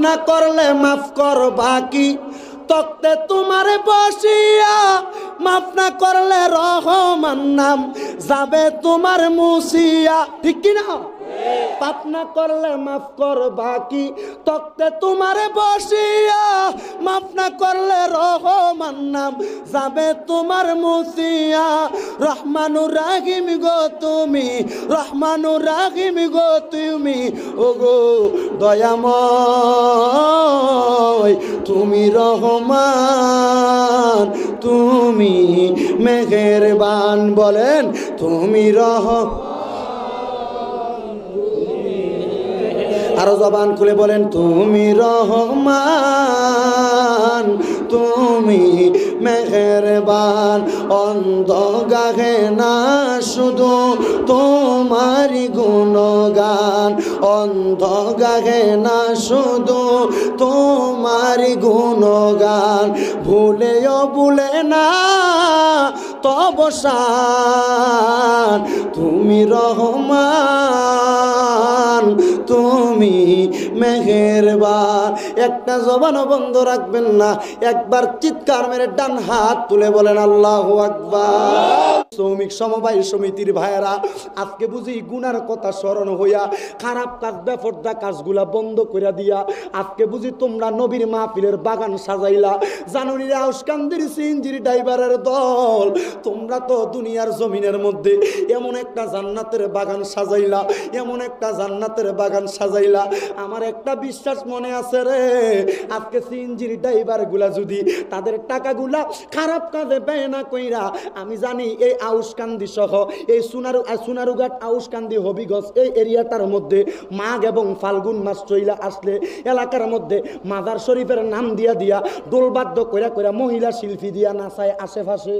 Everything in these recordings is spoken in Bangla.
না করলে মাফ করবা কি তক্তে তোমারে বসিয়া, মাফ না করলে রহমান নাম যাবে তোমার মুছিয়া। ঠিক কিনা? পাপ না করলে মাফ করবা কি তক্তে তোমারে বসিয়া, মাফ না করলে রহমান নাম যাবে তোমার মুছিয়া। রহমানুর রাহিম গো তুমি, রহমানুর রাহিম গো তুমি, ও গো দয়াময় তুমি রহমান, তুমি মেহেরবান। বলেন তুমি আরো জবান খুলে বলেন তুমি রহমান, তুমি মেহেরবান। অন্ধ গাহে না শুধু তোমারি গুণগান, অন্ধ গাহে না শুধু তোমারি গুণগান। ভুলেও ভুলে না তব শান, তুমি রহমান, তুমি মেহেরবান। একটা জবানও বন্ধ রাখবেন না, একবার চিৎকার মেরে ডান হাত তুলে বলেন আল্লাহু আকবার। শ্রমিক সমবায় সমিতির ভাইয়েরা, আজকে বুঝি গুনার কথা স্মরণ হইয়া খারাপ কাজ বেপরদা কাজগুলা বন্ধ করে দিয়া আজকে বুঝি তোমরা নবীর মাহফিলের বাগান সাজাইলা। জানুনির আউসকান্দির সিএনজির ড্রাইভারের দল, তোমরা তো দুনিয়ার জমিনের মধ্যে এমন একটা জান্নাতের বাগান সাজাইলা, এমন একটা জান্নাতের বাগান সাজাইলা। আমার একটা বিশ্বাস মনে আছে রে, আজকে সিএনজির ড্রাইভার গুলা যদি তাদের টাকাগুলা খারাপ কাজে ব্যয় না কইরা, আমি জানি এই আউসকান্দি সহ এই সোনারুঘাট আউসকান্দি হবিগঞ্জ এই এরিয়াটার মধ্যে মাঘ এবং ফাল্গুন মাস চইলা আসলে এলাকার মধ্যে মাজার শরীফের নাম দিয়া দিয়া দোলবাদ্য কইরা কইরা মহিলা শিল্পী দিয়া নাচায় আশেপাশে।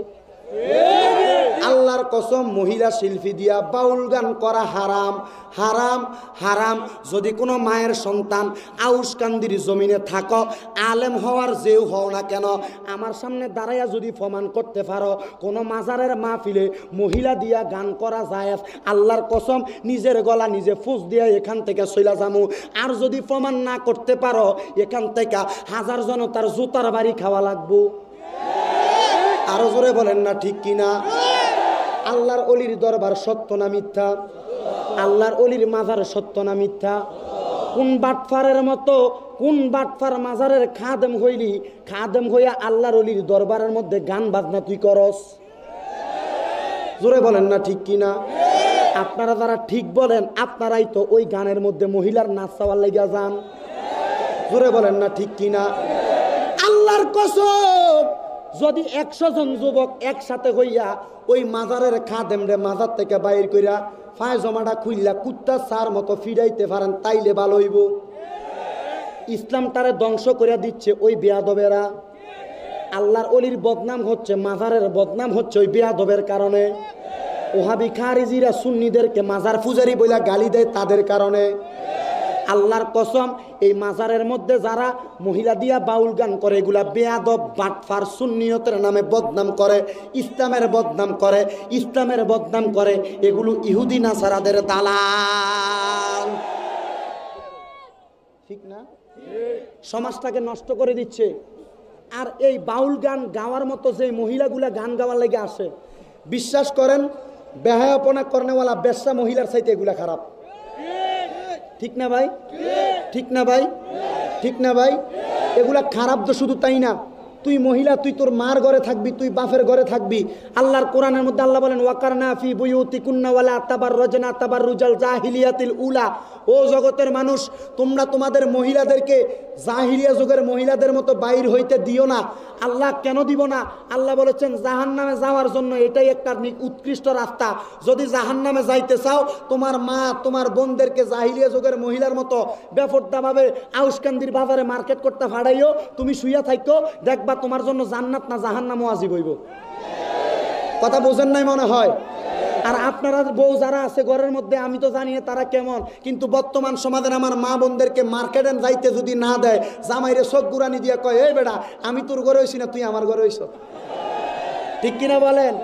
আল্লাহর কসম, মহিলা শিল্পী দিয়া বাউল গান করা হারাম, হারাম, হারাম। যদি কোনো মায়ের সন্তান আউসকান্দির জমিনে থাকো, আলেম হওয়ার যেও হও না কেন, আমার সামনে দাঁড়াইয়া যদি প্রমাণ করতে পারো কোনো মাজারের মাহফিলে মহিলা দিয়া গান করা যায়, আল্লাহর কসম নিজের গলা নিজে ফুস দিয়া এখান থেকে চইলা যামু। আর যদি প্রমাণ না করতে পারো, এখান থেকে হাজার জনতার জুতার বাড়ি খাওয়া লাগবো। আরো জোরে বলেন না ঠিক কিনা? আল্লাহর অলির দরবার সত্য না মিথ্যা? আল্লাহর অলির মাজার সত্য না মিথ্যা? কোন বাটফারের মতো, কোন বাটফার মাজারের খাদেম হইলি, খাদেম হইয়া আল্লাহর অলির দরবারের মধ্যে গান বাজনা তুই করস? জোরে বলেন না ঠিক কিনা? আপনারা যারা ঠিক বলেন, আপনারাই তো ওই গানের মধ্যে মহিলার নাচ চাওয়ার লেগে যান। জোরে বলেন না ঠিক কিনা? আল্লাহর কসম, যদি 100 জন যুবক একসাথে হইয়া ওই মাজারের খাদেমরে মাজার থেকে বাইর কইরা পায়জামাটা খুইলা কুত্তা সার মতো ফিরাইতে পারেন, তাইলে ভালো হইব। ইসলামটারে ধ্বংস করে দিচ্ছে ওই বেয়াদবেরা। আল্লাহর অলির বদনাম হচ্ছে, মাজারের বদনাম হচ্ছে ওই বেয়াদবের কারণে। ওহাবি খারিজিরা সুন্নিদেরকে মাজার পূজারি বইলা গালি দেয় তাদের কারণে। আল্লাহর কসম, এই মাজারের মধ্যে যারা মহিলা দিয়া বাউল গান করে, এগুলা বেয়াদব বাটফার, সুন্নিয়তের নামে বদনাম করে, ইসলামের বদনাম করে, ইসলামের বদনাম করে, এগুলো ইহুদি নাসারাদের দালাল। ঠিক না? সমাজটাকে নষ্ট করে দিচ্ছে। আর এই বাউল গান গাওয়ার মতো যে মহিলাগুলা গান গাওয়ার লেগে আসে, বিশ্বাস করেন বেহায়াপনা করনেওয়ালা বেশ্যা মহিলার চাইতে এগুলা খারাপ। ঠিক না ভাই? ঠিক না ভাই? ঠিক না ভাই? এগুলা খারাপ তো শুধু তাই না, তুই মহিলা, তুই তোর মার ঘরে থাকবি, তুই বাপের ঘরে থাকবি। আল্লাহর কোরআনের মধ্যে আল্লাহ বলেন ওয়াকারনা ফি বুয়ুতিকুন্না ওয়ালা তাবাররাজনা তাবাররুজাল জাহিলিয়াতিল উলা। ও জগতের মানুষ, তোমরা তোমাদের মহিলাদেরকে জাহিলিয়া যুগের মহিলাদের মতো বাইর হইতে দিও না। আল্লাহ কেন দিব না? আল্লাহ বলেছেন জাহান্নামে যাওয়ার জন্য এটাই একটা উৎকৃষ্ট রাস্তা। যদি জাহান্নামে যাইতে চাও, তোমার মা তোমার বোনদেরকে জাহিলিয়া যুগের মহিলার মতো বেপরদাভাবে আউসকান্দির বাজারে মার্কেট করতে ফাড়াইও, তুমি শুইয়া থাকো, দেখবা তোমার জন্য জান্নাত না জাহান্নাম ওয়াজিব হইব। কথা বোঝেন নাই মনে হয়? আর আপনারা বউ যারা আছে ঘরের মধ্যে, আমি তো জানি না তারা কেমন, কিন্তু বর্তমান সমাজের আমার মা বোনদেরকে মার্কেটে যাইতে যদি না দেয়, জামাইরে চোখ গুরানি দিয়ে কয়, এই বেটা আমি তোর ঘরে হইছি না, তুই আমার ঘরে হইছ। ঠিক কিনা বলেন?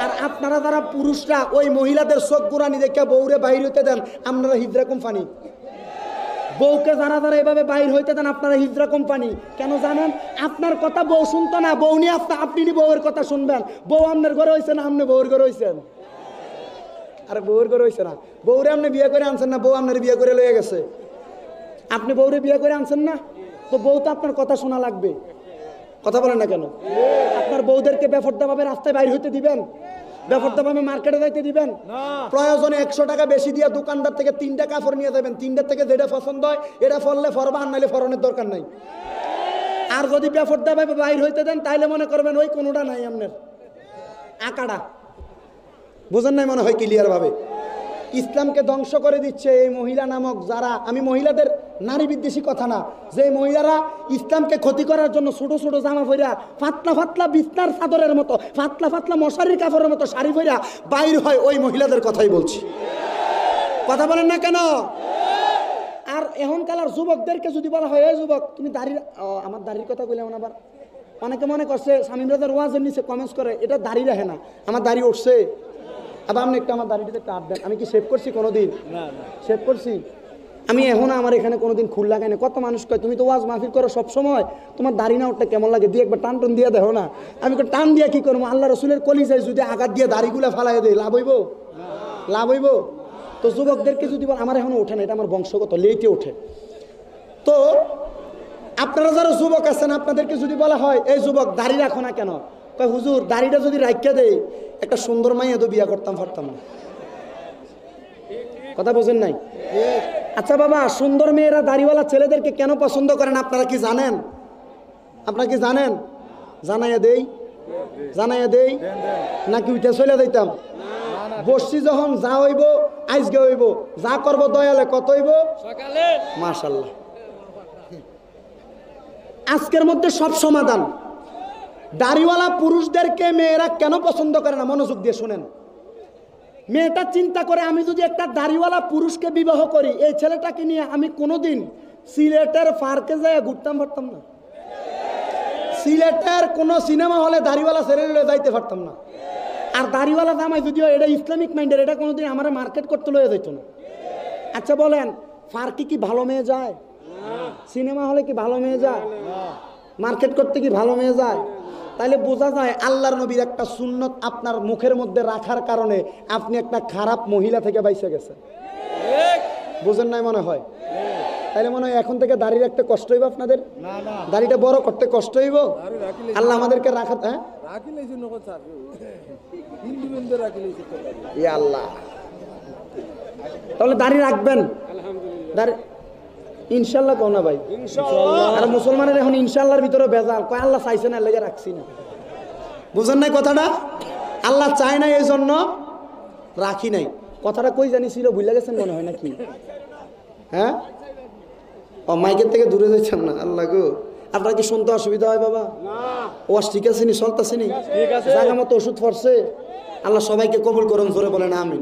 আর আপনারা যারা পুরুষরা ওই মহিলাদের চোখ গুরানি দেখে বউরে বাইর হইতে দেন, আপনারা হিজরা কোম্পানি বউকে যারা যারা এভাবে বাইর হইতে দেন আপনারা হিজরা কোম্পানি কেন জানেন? আপনার কথা বউ শুনতো না, বউ নিয়ে আসতে আপনি বউয়ের কথা শুনবেন। বউ আপনার ঘরে হয়েছে না আপনি বউর ঘরে হয়েছেন? আরে বউর ঘরে হয়েছে না, বউরে আপনি বিয়ে করে আনছেন না, বউ আপনার বিয়ে করে লয়ে গেছে। আপনি বউরে বিয়ে করে আনছেন না, তো বউ তো আপনার কথা শোনা লাগবে। কথা বলেন না কেন? আপনার বউদেরকে বেফরদাভাবে রাস্তায় বাইর হইতে দিবেন? বেফরদাভাবে মার্কেটে যাইতে দিবেন? প্রয়োজনে 100 টাকা বেশি দিয়ে দোকানদার থেকে 3টা কাপড় নিয়ে যাবেন, 3টার থেকে যেটা পছন্দ হয় এটা ফললে ফরবা, আর নাইলে ফরনের দরকার নাই। আর যদি বেফরদাভাবে বাইর হইতে দেন তাইলে মনে করবেন ওই কোনোটা নাই আপনার আকাড়া। বুঝেন নাই মনে হয় ক্লিয়ার ভাবে? ইসলামকে ধ্বংস করে দিচ্ছে এই মহিলা নামক যারা, আমি মহিলাদের নারী বিদ্বেষী কথা না, যে মহিলারা ইসলামকে ক্ষতি করার জন্য ছোট ছোট জামা পইরা ফাতলা ফাতলা বিছনার চাদরের মতো, ফাতলা ফাতলা মশারির কাপড়ের মতো শাড়ি পইরা বাইর হয়, ওই মহিলাদের কথাই বলছি। কথা বলেন না কেন? আর এখনকার যুবকদেরকে যদি বলা হয় এই যুবক তুমি দাড়ি, আমার দাড়ির কথা বলে আবার অনেকে মনে করছে শামীম রাজার ওয়াজের নিচে কমেন্টস করে এটা দাড়ি রাখে না, আমার দাড়ি উঠছে। আবার আপনি একটু আমার দাড়িটাতে একটা আপডেট, আমি কি সেভ করছি কোনোদিন? সেভ করছি আমি এখন আমার এখানে কোনোদিন খুল লাগাই না। কত মানুষ কয় তুমি তো ওয়াজ মাহফিল করো সব সময়, তোমার দাড়ি না ওটা কেমন লাগে, দিয়ে একবার টান টান দিয়ে দেখো না। আমি টান দিয়ে কি করবো? আল্লাহ রসুলের কলিজায় যদি আঘাত দিয়ে দাড়িগুলা ফালাই দেয় লাভ হইব? লাভ হইব? তো যুবকদেরকে যদি বল, আমার এখনো ওঠে না, এটা আমার বংশগত, লেটে ওঠে। তো আপনারা যারা যুবক আছেন আপনাদেরকে যদি বলা হয় এই যুবক দাড়ি রাখো না কেন, কয় হুজুর দাড়িটা যদি রাখিয়া দেয় একটা সুন্দর মাইয়া তো বিয়া করতাম পারতাম না। কথা বোঝেন নাই? আচ্ছা বাবা, সুন্দর মেয়েরা দাড়িওয়ালা ছেলেদেরকে কেন পছন্দ করেন আপনারা কি জানেন? আপনারা কি জানেন? জানাইয়া দেই, জানাইয়া দেই নাকি উঠে চলে যাইতাম? বসছি যখন যা হইব আজকে হইব, যা করব দয়ালে কত হইব সকালে। মাশাআল্লাহ, আজকের মধ্যে সব সমাধান। দাড়িওয়ালা পুরুষদেরকে মেয়েরা কেন পছন্দ করে না? মনোযোগ দিয়ে শুনেন। মেয়েটা চিন্তা করে আমি যদি একটা দাড়িওয়ালা পুরুষকে বিবাহ করি, এই ছেলেটাকে নিয়ে আমি কোনোদিন সিলেটের পার্কে যায় ঘুরতাম পারতাম না, সিলেটের কোনো সিনেমা হলে দাড়িওয়ালা ছেলে যাইতে পারতাম না। আর দাড়িওয়ালা জামাই যদিও এটা ইসলামিক মাইন্ডের, এটা কোনোদিন আমার মার্কেট করতে লয়ে যাইতো না। আচ্ছা বলেন, পার্কে কি ভালো মেয়ে যায়? সিনেমা হলে কি ভালো মেয়ে যায়? মার্কেট করতে কি ভালো মেয়ে যায়? তাইলে বোঝা যায় আল্লাহর নবীর একটা সুন্নত আপনার মুখের মধ্যে রাখার কারণে আপনি একটা খারাপ মহিলা থেকে বাইসে গেছেন। বুঝেন নাই মনে হয়? তাইলে মনে হয় এখন থেকে দাড়ি রাখতে কষ্ট হইব আপনাদের? দাড়িটা বড় করতে কষ্ট হইব? আল্লাহ আমাদেরকে রাখা, হ্যাঁ আল্লাহ, তাহলে দাড়ি রাখবেন। দাড়ি ইনশাল্লাহ কও না ভাই, আর মুসলমানের এখন ইনশাল্লাহর ভিতরে বেজাল, কয় আল্লাহ চাইছে না লেগে রাখছি না। বুঝেন নাই কথাটা? আল্লাহ চায় না এই জন্য রাখি নাই। কথাটা কই জানিছিল ভুলে গেছেন মনে হয় নাকি? হ্যাঁ, ও মাইকের থেকে দূরে যাচ্ছেন না। আল্লাহ গো, আপনার কি শুনতে অসুবিধা হয় বাবা? ওয়াজ ঠিক আছে নি, চলতেছে নি, জায়গা মতো ওষুধ পড়ছে? আল্লাহ সবাইকে কবুল করুন, জোরে বলেন আমিন।